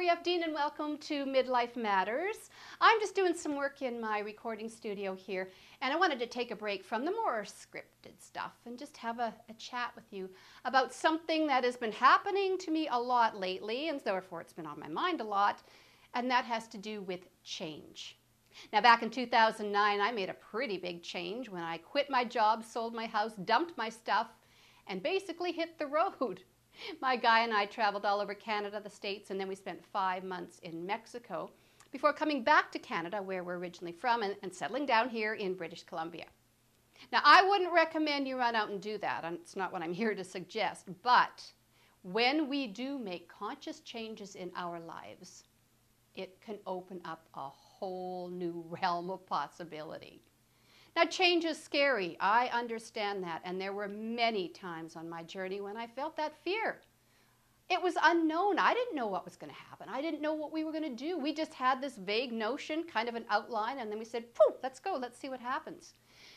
Mary F. Dean and welcome to Midlife Matters. I'm just doing some work in my recording studio here and I wanted to take a break from the more scripted stuff and just have a chat with you about something that has been happening to me a lot lately, and therefore it's been on my mind a lot, and that has to do with change. Now, back in 2009, I made a pretty big change when I quit my job, sold my house, dumped my stuff, and basically hit the road. My guy and I traveled all over Canada, the States, and then we spent 5 months in Mexico before coming back to Canada, where we're originally from, and settling down here in British Columbia. Now, I wouldn't recommend you run out and do that. It's not what I'm here to suggest. But when we do make conscious changes in our lives, it can open up a whole new realm of possibility. Now, change is scary. I understand that. And there were many times on my journey when I felt that fear. It was unknown. I didn't know what was going to happen. I didn't know what we were going to do. We just had this vague notion, kind of an outline, and then we said, poof, let's go. Let's see what happens.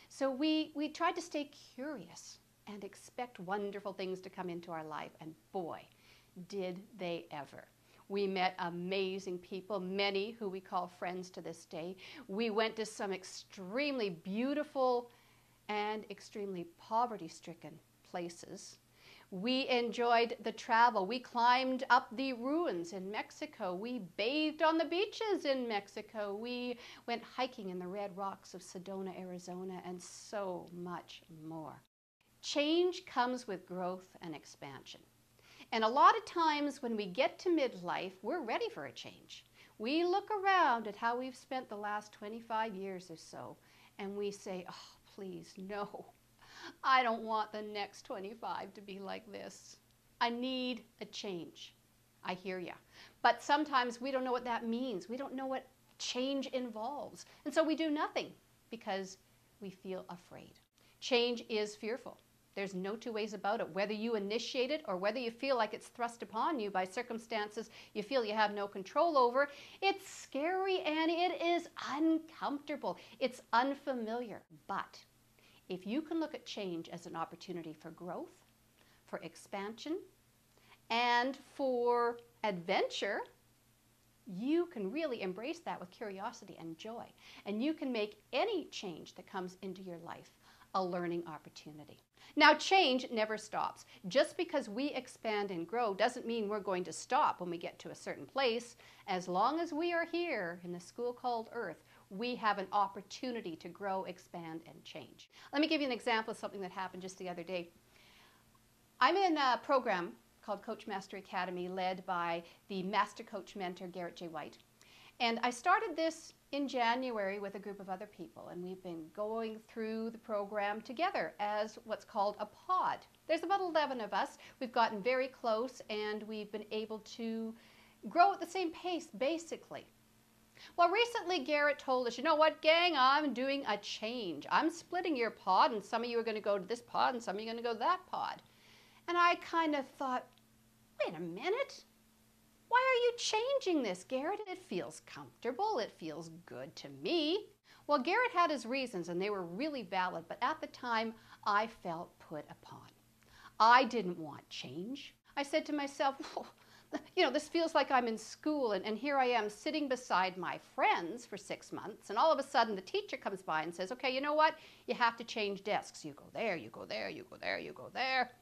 So we tried to stay curious and expect wonderful things to come into our life. And boy, did they ever. We met amazing people, many who we call friends to this day. We went to some extremely beautiful and extremely poverty-stricken places. We enjoyed the travel. We climbed up the ruins in Mexico. We bathed on the beaches in Mexico. We went hiking in the red rocks of Sedona, Arizona, and so much more. Change comes with growth and expansion. And a lot of times when we get to midlife, we're ready for a change. We look around at how we've spent the last 25 years or so, and we say, oh, please, no. I don't want the next 25 to be like this. I need a change. I hear ya. But sometimes we don't know what that means. We don't know what change involves. And so we do nothing because we feel afraid. Change is fearful. There's no two ways about it. Whether you initiate it or whether you feel like it's thrust upon you by circumstances you feel you have no control over, it's scary and it is uncomfortable. It's unfamiliar. But if you can look at change as an opportunity for growth, for expansion, and for adventure, you can really embrace that with curiosity and joy. And you can make any change that comes into your life a learning opportunity. Now, change never stops. Just because we expand and grow doesn't mean we're going to stop when we get to a certain place. As long as we are here in the school called Earth, we have an opportunity to grow, expand, and change. Let me give you an example of something that happened just the other day. I'm in a program called Coach Master Academy, led by the Master Coach Mentor, Garrett J. White. And I started this in January with a group of other people, and we've been going through the program together as what's called a pod. There's about 11 of us. We've gotten very close, and we've been able to grow at the same pace, basically. Well, recently Garrett told us, you know what, gang, I'm doing a change. I'm splitting your pod, and some of you are going to go to this pod, and some of you are going to go to that pod. And I kind of thought, wait a minute. Why are you changing this, Garrett? It feels comfortable. It feels good to me. Well, Garrett had his reasons, and they were really valid, but at the time, I felt put upon. I didn't want change. I said to myself, you know, this feels like I'm in school, and here I am sitting beside my friends for 6 months, and all of a sudden the teacher comes by and says, okay, you know what? You have to change desks. You go there, you go there, you go there, you go there.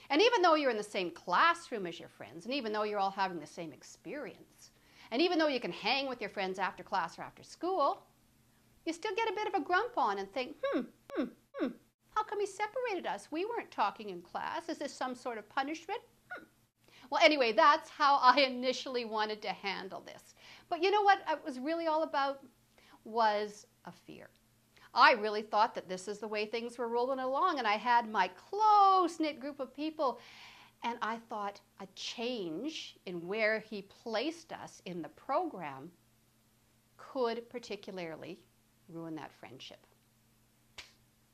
And even though you're in the same classroom as your friends, and even though you're all having the same experience, and even though you can hang with your friends after class or after school, you still get a bit of a grump on and think, how come he separated us? We weren't talking in class. Is this some sort of punishment? Well, anyway, that's how I initially wanted to handle this. But you know what it was really all about was a fear. I really thought that this is the way things were rolling along, and I had my close-knit group of people, and I thought a change in where he placed us in the program could particularly ruin that friendship.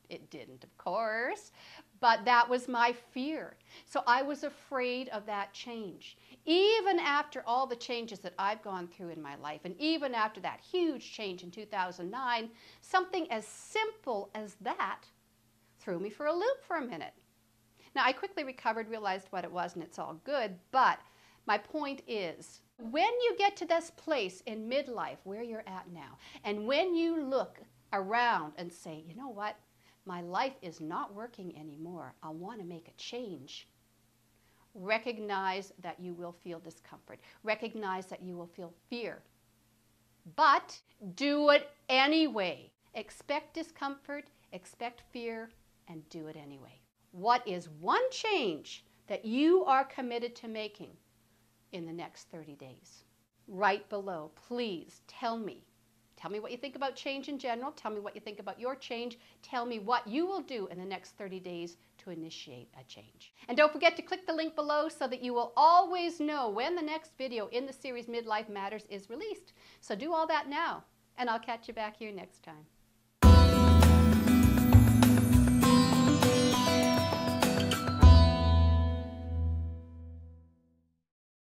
It didn't, of course, but that was my fear. So I was afraid of that change. Even after all the changes that I've gone through in my life, and even after that huge change in 2009, something as simple as that threw me for a loop for a minute. Now, I quickly recovered, realized what it was, and it's all good, but my point is, When you get to this place in midlife where you're at now, and when you look around and say, you know what, my life is not working anymore, I want to make a change. Recognize that you will feel discomfort. Recognize that you will feel fear. But do it anyway. Expect discomfort, expect fear, and do it anyway. What is one change that you are committed to making in the next 30 days? Right below, please tell me. Tell me what you think about change in general. Tell me what you think about your change. Tell me what you will do in the next 30 days to initiate a change. And don't forget to click the link below so that you will always know when the next video in the series Midlife Matters is released. So do all that now, and I'll catch you back here next time.